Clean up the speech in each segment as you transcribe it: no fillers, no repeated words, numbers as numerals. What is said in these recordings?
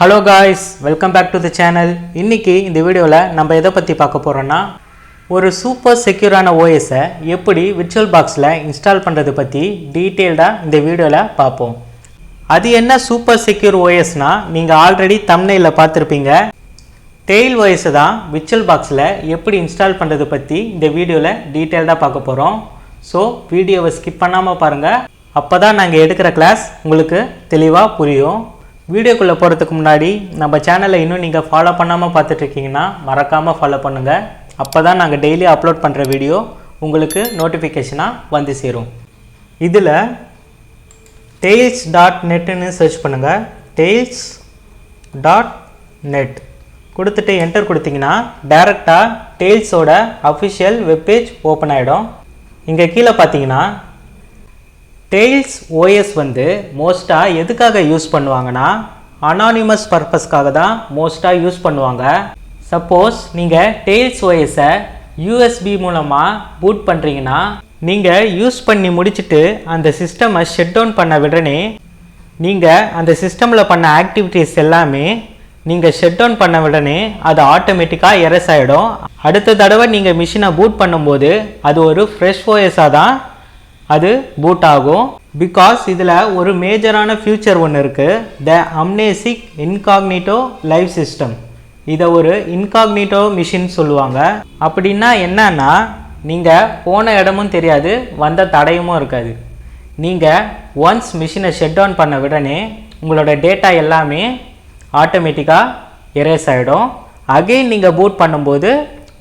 Hello guys, welcome back to the channel. இன்றைக்கி இந்த வீடியோவில் நம்ம எதை பற்றி பார்க்க போகிறோன்னா, ஒரு சூப்பர் செக்யூரான ஓஎஸை எப்படி விர்ச்சுவல் பாக்ஸில் இன்ஸ்டால் பண்ணுறது பற்றி டீட்டெயில்டாக இந்த வீடியோவில் பார்ப்போம். அது என்ன சூப்பர் செக்யூர் ஓஎஸ்னால், நீங்கள் ஆல்ரெடி தம்ப்நெயிலில் பார்த்துருப்பீங்க. டெயில் ஓஎஸை தான் விர்ச்சுவல் பாக்ஸில் எப்படி இன்ஸ்டால் பண்ணுறது பற்றி இந்த வீடியோவில் டீட்டெயில்டாக பார்க்க போகிறோம். ஸோ வீடியோவை ஸ்கிப் பண்ணாமல் பாருங்கள். அப்போ தான் நாங்கள் எடுக்கிற கிளாஸ் உங்களுக்கு தெளிவாக புரியும். வீடியோக்குள்ளே போகிறதுக்கு முன்னாடி நம்ம சேனலை இன்னும் நீங்கள் ஃபாலோ பண்ணாமல் பார்த்துட்ருக்கீங்கன்னா மறக்காமல் ஃபாலோ பண்ணுங்கள். அப்போ தான் நாங்கள் டெய்லி அப்லோட் பண்ணுற வீடியோ உங்களுக்கு நோட்டிஃபிகேஷனாக வந்து சேரும். இதில் tails.netன்னு சர்ச் பண்ணுங்கள். tails.net கொடுத்துட்டு என்டர் கொடுத்தீங்கன்னா டைரெக்டாக டெயில்ஸோட அஃபிஷியல் வெப்பேஜ் ஓப்பன் ஆகிடும். இங்கே கீழே பார்த்தீங்கன்னா டெயில்ஸ் ஓஎஸ் வந்து மோஸ்ட்டாக எதுக்காக யூஸ் பண்ணுவாங்கன்னா, அனானிமஸ் பர்பஸ்க்காக தான் மோஸ்ட்டாக யூஸ் பண்ணுவாங்க. சப்போஸ் நீங்கள் டெயில்ஸ் ஓஎஸை யூஎஸ்பி மூலமாக பூட் பண்ணுறீங்கன்னா, நீங்கள் யூஸ் பண்ணி முடிச்சுட்டு அந்த சிஸ்டமை ஷட் டவுன் பண்ண உடனே நீங்கள் அந்த சிஸ்டமில் பண்ண ஆக்டிவிட்டீஸ் எல்லாமே நீங்கள் ஷட் டவுன் பண்ண உடனே அது ஆட்டோமேட்டிக்காக எரஸ் ஆகிடும். அடுத்த தடவை நீங்கள் மிஷினை பூட் பண்ணும்போது அது ஒரு ஃப்ரெஷ் ஓஎஸாக தான் அது பூட் ஆகும். பிகாஸ் இதில் ஒரு மேஜரான ஃபியூச்சர் ஒன்று இருக்குது, த அம்னேசிக் இன்காக்னிட்டோ லைவ் சிஸ்டம். இதை ஒரு இன்காக்னிட்டோ மிஷின் சொல்லுவாங்க. அப்படின்னா என்னன்னா, நீங்கள் போன இடமும் தெரியாது, வந்த தடையுமும் இருக்காது. நீங்கள் ஒன்ஸ் மிஷினை ஷட் டவுன் பண்ண உடனே உங்களோட டேட்டா எல்லாமே ஆட்டோமேட்டிக்காக எரேஸ் ஆகிடும். அகெயின் நீங்கள் பூட் பண்ணும்போது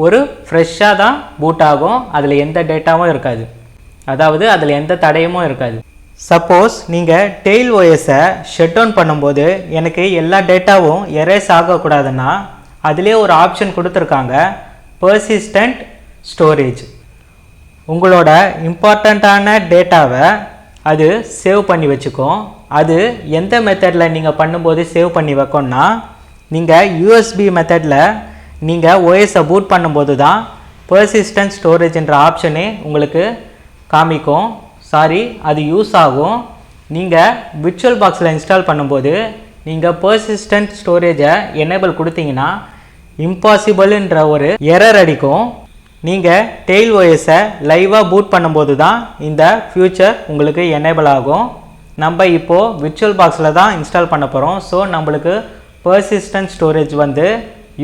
ஒரு ஃப்ரெஷ்ஷாக தான் பூட் ஆகும். அதில் எந்த டேட்டாவும் இருக்காது, அதாவது அதில் எந்த தடையுமும் இருக்காது. சப்போஸ் நீங்கள் டெயில் ஓஎஸை ஷட் டவுன் பண்ணும்போது எனக்கு எல்லா டேட்டாவும் எரேஸ் ஆகக்கூடாதுன்னா அதிலே ஒரு ஆப்ஷன் கொடுத்துருக்காங்க, பர்சிஸ்டன்ட் ஸ்டோரேஜ். உங்களோட இம்பார்ட்டண்ட்டான டேட்டாவை அது சேவ் பண்ணி வச்சுக்கும். அது எந்த மெத்தடில் நீங்கள் பண்ணும்போது சேவ் பண்ணி வைக்கணும்னா, நீங்கள் யூஎஸ்பி மெத்தடில் நீங்கள் ஓஎஸை பூட் பண்ணும்போது தான் பர்சிஸ்டன்ட் ஸ்டோரேஜ்ன்ற ஆப்ஷனே உங்களுக்கு காமிக்கும். சாரி, அது யூஸ் ஆகும். நீங்கள் விர்ச்சுவல் பாக்ஸில் இன்ஸ்டால் பண்ணும்போது நீங்கள் பர்சிஸ்டன்ட் ஸ்டோரேஜை எனேபிள் கொடுத்தீங்கன்னா இம்பாசிபிள்ன்ற ஒரு எரர் அடிக்கும். நீங்கள் டெயில் ஓஎஸை லைவாக பூட் பண்ணும்போது தான் இந்த ஃபியூச்சர் உங்களுக்கு எனேபிள் ஆகும். நம்ம இப்போது விர்ச்சுவல் பாக்ஸில் தான் இன்ஸ்டால் பண்ண போகிறோம். ஸோ நம்மளுக்கு பர்சிஸ்டன்ட் ஸ்டோரேஜ் வந்து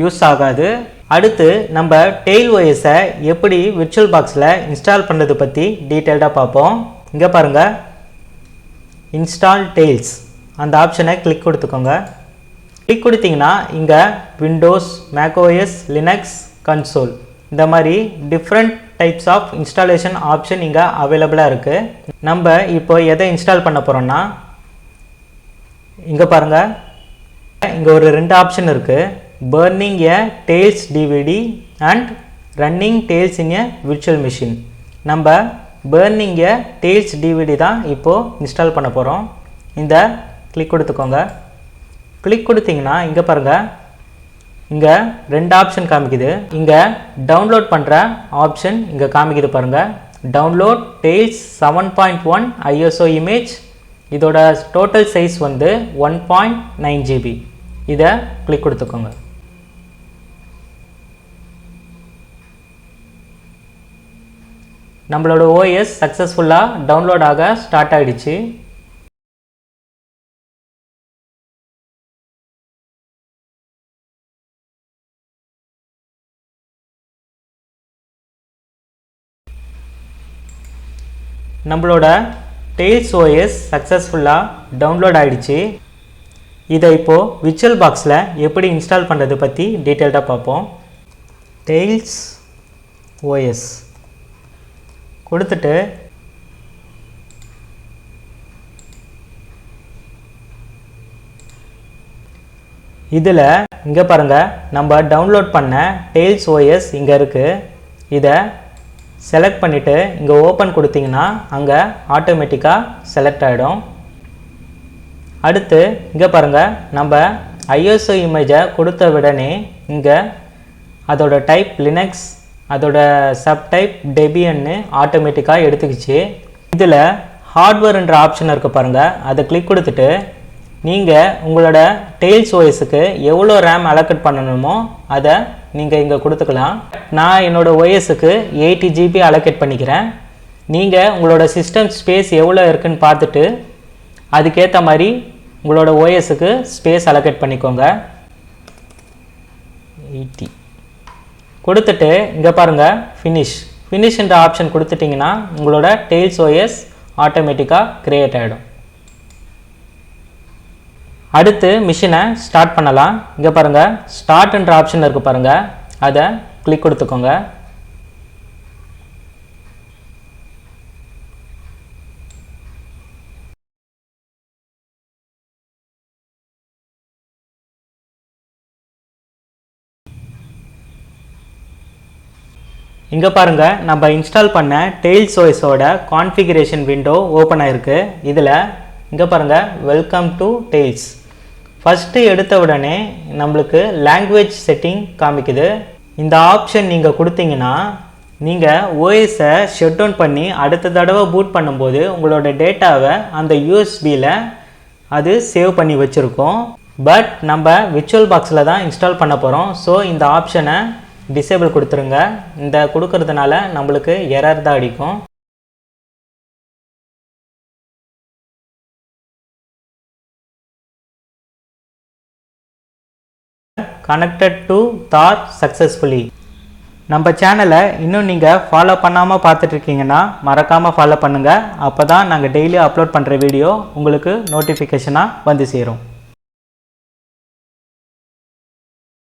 யூஸ் ஆகாது. அடுத்து நம்ம டெயில் ஓஎஸை எப்படி விர்ச்சுவல் பாக்ஸில் இன்ஸ்டால் பண்ணுறது பற்றி டீட்டெயில்டாக பார்ப்போம். இங்கே பாருங்கள், இன்ஸ்டால் டெயில்ஸ் அந்த ஆப்ஷனை கிளிக் கொடுத்துக்கோங்க. கிளிக் கொடுத்தீங்கன்னா இங்கே விண்டோஸ், மேக்ஓஎஸ், லினக்ஸ், கன்சோல் இந்த மாதிரி different types of installation option இங்கே அவைலபிளாக இருக்குது. நம்ம இப்போ எதை இன்ஸ்டால் பண்ண போகிறோன்னா, இங்கே பாருங்கள், இங்கே ஒரு 2 ஆப்ஷன் இருக்குது, burning a Tails DVD and running Tails in a virtual machine. நம்ம burning a Tails DVD தான் இப்போது இன்ஸ்டால் பண்ண போகிறோம். இந்த கிளிக் கொடுத்துக்கோங்க. கிளிக் கொடுத்தீங்கன்னா இங்கே பாருங்கள், இங்கே 2 ஆப்ஷன் காமிக்குது. இங்கே டவுன்லோட் பண்ணுற ஆப்ஷன் இங்கே காமிக்குது பாருங்கள். Download Tails 7.1 ISO image. இதோட டோட்டல் சைஸ் வந்து 1.9 GB. இதை கிளிக் கொடுத்துக்கோங்க. நம்மளோட ஓஎஸ் சக்ஸஸ்ஃபுல்லாக டவுன்லோட் ஆக ஸ்டார்ட் ஆகிடுச்சு. நம்மளோட டெயில்ஸ் ஓஎஸ் சக்ஸஸ்ஃபுல்லாக டவுன்லோட் ஆகிடுச்சு. இதை இப்போது விர்ச்சுவல் பாக்ஸில் எப்படி இன்ஸ்டால் பண்ணுறது பற்றி டீட்டெயில்டாக பார்ப்போம். டெயில்ஸ் ஓஎஸ் கொடுத்துட்டு இதில் இங்கே பாருங்கள், நம்ம டவுன்லோட் பண்ண டெயில்ஸ் ஓஎஸ் இங்கே இருக்குது. இதை செலக்ட் பண்ணிவிட்டு இங்கே ஓப்பன் கொடுத்தீங்கன்னா அங்கே ஆட்டோமேட்டிக்காக செலக்ட் ஆகிடும். அடுத்து இங்கே பாருங்கள், நம்ம ஐஎஸ்ஓ இமேஜை கொடுத்த உடனே இங்கே அதோட டைப் லினக்ஸ், அதோட சப்டைப் டெபியன்னு ஆட்டோமேட்டிக்காக எடுத்துக்கிச்சு. இதில் ஹார்ட்வேர்ன்ற ஆப்ஷன் இருக்குது பாருங்கள், அதை கிளிக் கொடுத்துட்டு நீங்கள் உங்களோட டெய்ல்ஸ் ஓஎஸுக்கு எவ்வளோ ரேம் அலோகேட் பண்ணணுமோ அதை நீங்கள் இங்கே கொடுத்துக்கலாம். நான் என்னோடய ஓஎஸுக்கு 80 GB அலோகேட் பண்ணிக்கிறேன். நீங்கள் உங்களோட சிஸ்டம் ஸ்பேஸ் எவ்வளோ இருக்குன்னு பார்த்துட்டு அதுக்கேற்ற மாதிரி உங்களோட ஓஎஸுக்கு ஸ்பேஸ் அலோகேட் பண்ணிக்கோங்க. 80 கொடுத்துட்டு இங்கே பாருங்கள் ஃபினிஷ்ன்ற ஆப்ஷன் கொடுத்துட்டிங்கன்னா உங்களோட டெய்ல்ஸ் ஓஎஸ் ஆட்டோமேட்டிக்காக க்ரியேட் ஆகிடும். அடுத்து மிஷினை ஸ்டார்ட் பண்ணலாம். இங்கே பாருங்கள் ஸ்டார்ட்ன்ற ஆப்ஷன் இருக்குது பாருங்கள், அதை கிளிக் கொடுத்துக்கோங்க. இங்கே பாருங்கள் நம்ம இன்ஸ்டால் பண்ண டெய்ல்ஸ் ஓஎஸோட கான்ஃபிகரேஷன் விண்டோ ஓப்பன் ஆகிருக்கு. இதில் இங்கே பாருங்கள் வெல்கம் டு டெய்ல்ஸ். ஃபஸ்ட்டு எடுத்த உடனே நம்மளுக்கு லாங்குவேஜ் செட்டிங் காமிக்குது. இந்த ஆப்ஷன் நீங்கள் கொடுத்தீங்கன்னா நீங்கள் ஓஎஸை ஷட் டவுன் பண்ணி அடுத்த தடவை பூட் பண்ணும்போது உங்களோட டேட்டாவை அந்த யூஎஸ்பியில் அது சேவ் பண்ணி வச்சுருக்கோம். பட் நம்ம விர்ச்சுவல் பாக்ஸில் தான் இன்ஸ்டால் பண்ண போகிறோம். ஸோ இந்த ஆப்ஷனை டிசேபிள் கொடுத்துருங்க. இந்த கொடுக்கறதுனால நம்மளுக்கு எரர் தான் அடிக்கும். கனெக்டட் டு தார் சக்ஸஸ்ஃபுல்லி. நம்ம சேனலை இன்னும் நீங்கள் ஃபாலோ பண்ணாமல் பார்த்துட்ருக்கீங்கன்னா மறக்காமல் ஃபாலோ பண்ணுங்கள். அப்போ தான் நாங்கள் டெய்லி அப்லோட் பண்ணுற வீடியோ உங்களுக்கு நோட்டிஃபிகேஷனாக வந்து சேரும்.